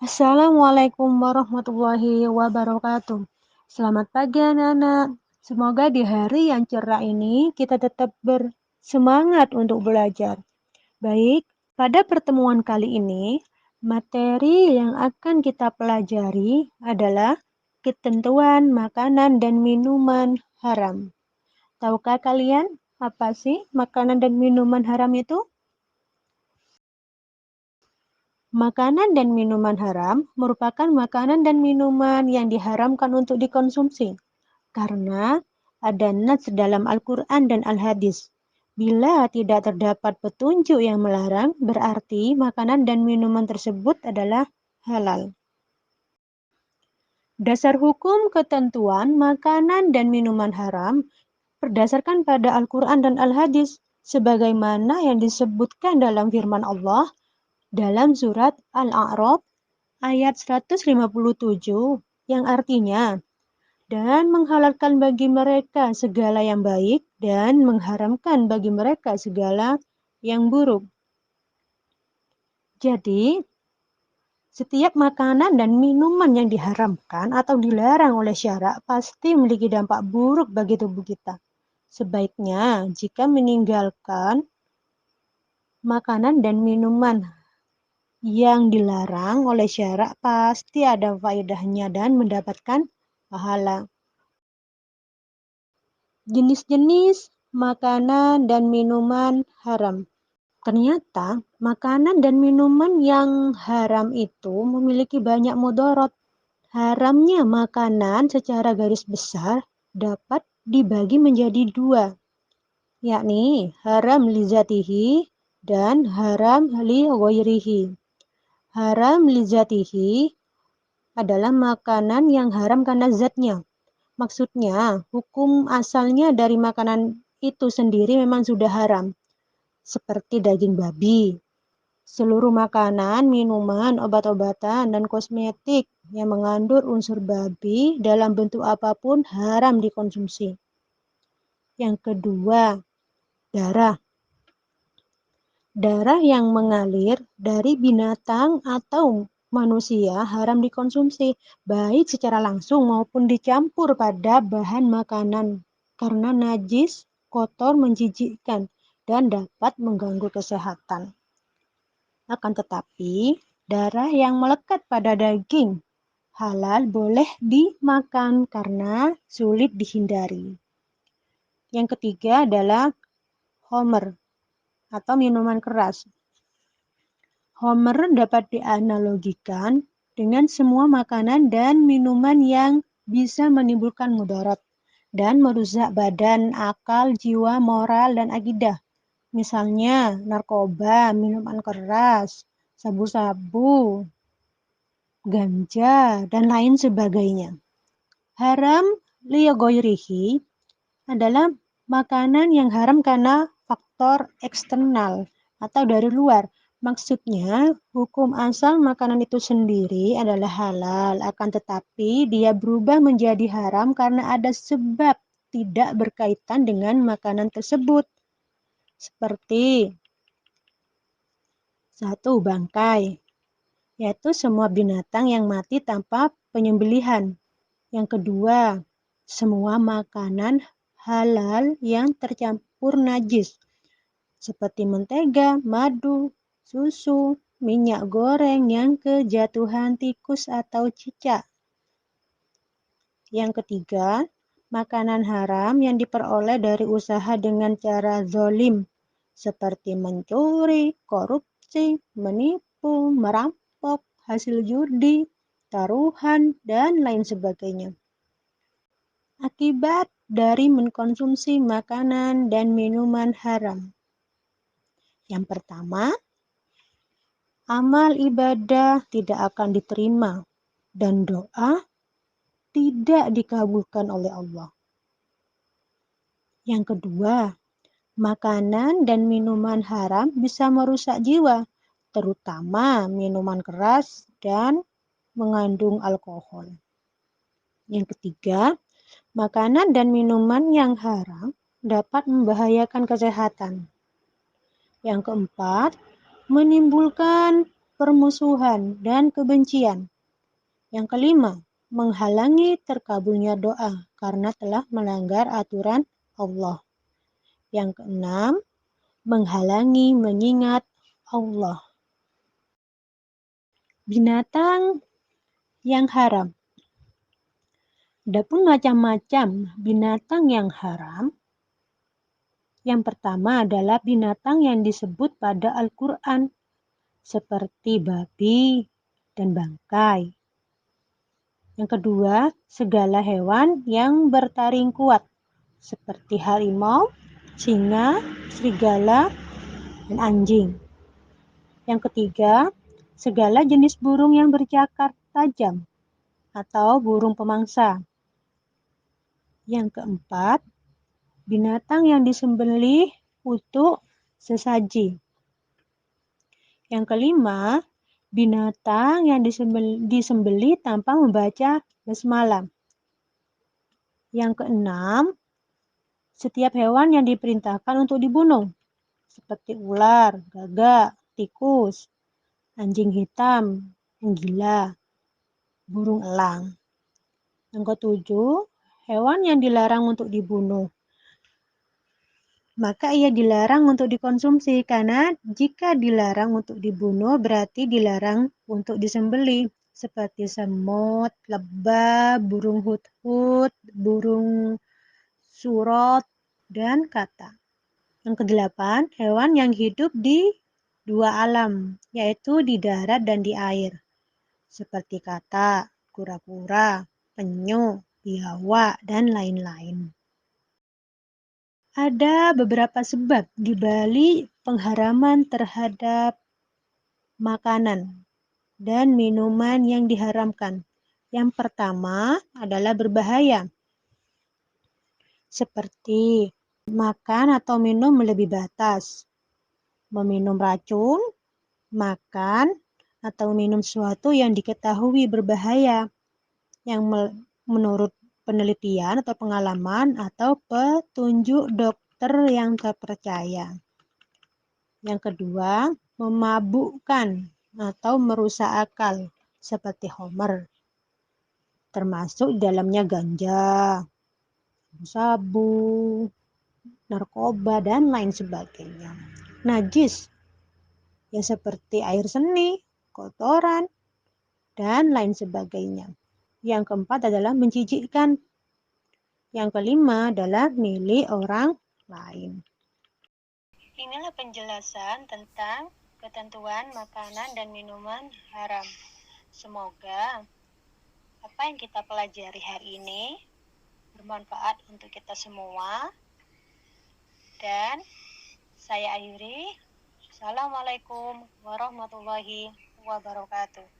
Assalamualaikum warahmatullahi wabarakatuh. Selamat pagi anak-anak. Semoga di hari yang cerah ini kita tetap bersemangat untuk belajar. Baik, pada pertemuan kali ini, materi yang akan kita pelajari adalah ketentuan makanan dan minuman haram. Tahukah kalian apa sih makanan dan minuman haram itu? Makanan dan minuman haram merupakan makanan dan minuman yang diharamkan untuk dikonsumsi karena ada nas dalam Al-Quran dan Al-Hadis. Bila tidak terdapat petunjuk yang melarang, berarti makanan dan minuman tersebut adalah halal. Dasar hukum ketentuan makanan dan minuman haram berdasarkan pada Al-Quran dan Al-Hadis, sebagaimana yang disebutkan dalam firman Allah dalam surat Al-A'raf ayat 157 yang artinya, dan menghalalkan bagi mereka segala yang baik dan mengharamkan bagi mereka segala yang buruk. Jadi, setiap makanan dan minuman yang diharamkan atau dilarang oleh syara pasti memiliki dampak buruk bagi tubuh kita. Sebaiknya, jika meninggalkan makanan dan minuman yang dilarang oleh syara pasti ada faedahnya dan mendapatkan pahala. Jenis-jenis makanan dan minuman haram. Ternyata makanan dan minuman yang haram itu memiliki banyak mudarat. Haramnya makanan secara garis besar dapat dibagi menjadi dua, yakni haram li zatihi dan haram li ghairihi. Haram li zatihi adalah makanan yang haram karena zatnya. Maksudnya, hukum asalnya dari makanan itu sendiri memang sudah haram, seperti daging babi. Seluruh makanan, minuman, obat-obatan, dan kosmetik yang mengandung unsur babi dalam bentuk apapun haram dikonsumsi. Yang kedua, darah. Darah yang mengalir dari binatang atau manusia haram dikonsumsi, baik secara langsung maupun dicampur pada bahan makanan, karena najis, kotor, menjijikkan, dan dapat mengganggu kesehatan. Akan tetapi, darah yang melekat pada daging halal boleh dimakan karena sulit dihindari. Yang ketiga adalah homer atau minuman keras. Homer dapat dianalogikan dengan semua makanan dan minuman yang bisa menimbulkan mudarat dan merusak badan, akal, jiwa, moral, dan akidah. Misalnya narkoba, minuman keras, sabu-sabu, ganja, dan lain sebagainya. Haram li ghairihi adalah makanan yang haram karena faktor eksternal atau dari luar. Maksudnya, hukum asal makanan itu sendiri adalah halal, akan tetapi dia berubah menjadi haram karena ada sebab tidak berkaitan dengan makanan tersebut. Seperti satu, bangkai, yaitu semua binatang yang mati tanpa penyembelihan. Yang kedua, semua makanan halal yang tercampur najis, seperti mentega, madu, susu, minyak goreng yang kejatuhan tikus atau cicak. Yang ketiga, makanan haram yang diperoleh dari usaha dengan cara zolim, seperti mencuri, korupsi, menipu, merampok, hasil judi, taruhan, dan lain sebagainya. Akibat dari mengkonsumsi makanan dan minuman haram. Yang pertama, amal ibadah tidak akan diterima dan doa tidak dikabulkan oleh Allah. Yang kedua, makanan dan minuman haram bisa merusak jiwa, terutama minuman keras dan mengandung alkohol. Yang ketiga, makanan dan minuman yang haram dapat membahayakan kesehatan. Yang keempat, menimbulkan permusuhan dan kebencian. Yang kelima, menghalangi terkabulnya doa karena telah melanggar aturan Allah. Yang keenam, menghalangi mengingat Allah. Binatang yang haram. Adapun macam-macam binatang yang haram. Yang pertama adalah binatang yang disebut pada Al-Quran, seperti babi dan bangkai. Yang kedua, segala hewan yang bertaring kuat, seperti harimau, singa, serigala, dan anjing. Yang ketiga, segala jenis burung yang bercakar tajam atau burung pemangsa. Yang keempat, binatang yang disembelih untuk sesaji. Yang kelima, binatang yang disembelih tanpa membaca basmalah. Yang keenam, setiap hewan yang diperintahkan untuk dibunuh, seperti ular, gagak, tikus, anjing hitam, yang gila, burung elang. Yang ketujuh, hewan yang dilarang untuk dibunuh, maka ia dilarang untuk dikonsumsi, karena jika dilarang untuk dibunuh berarti dilarang untuk disembelih, seperti semut, lebah, burung hudhud, burung surot, dan kata. Yang kedelapan, hewan yang hidup di dua alam, yaitu di darat dan di air, seperti kata, kura-kura, penyu, biawak, dan lain-lain. Ada beberapa sebab di balik pengharaman terhadap makanan dan minuman yang diharamkan. Yang pertama adalah berbahaya, seperti makan atau minum melebihi batas, meminum racun, makan atau minum sesuatu yang diketahui berbahaya, yang menurut penelitian atau pengalaman atau petunjuk dokter yang terpercaya. Yang kedua, memabukkan atau merusak akal, seperti homer, termasuk dalamnya ganja, sabu, narkoba, dan lain sebagainya. Najis, ya seperti air seni, kotoran, dan lain sebagainya. Yang keempat adalah menjijikkan. Yang kelima adalah milik orang lain. Inilah penjelasan tentang ketentuan makanan dan minuman haram. Semoga apa yang kita pelajari hari ini bermanfaat untuk kita semua. Dan saya akhiri. Assalamualaikum warahmatullahi wabarakatuh.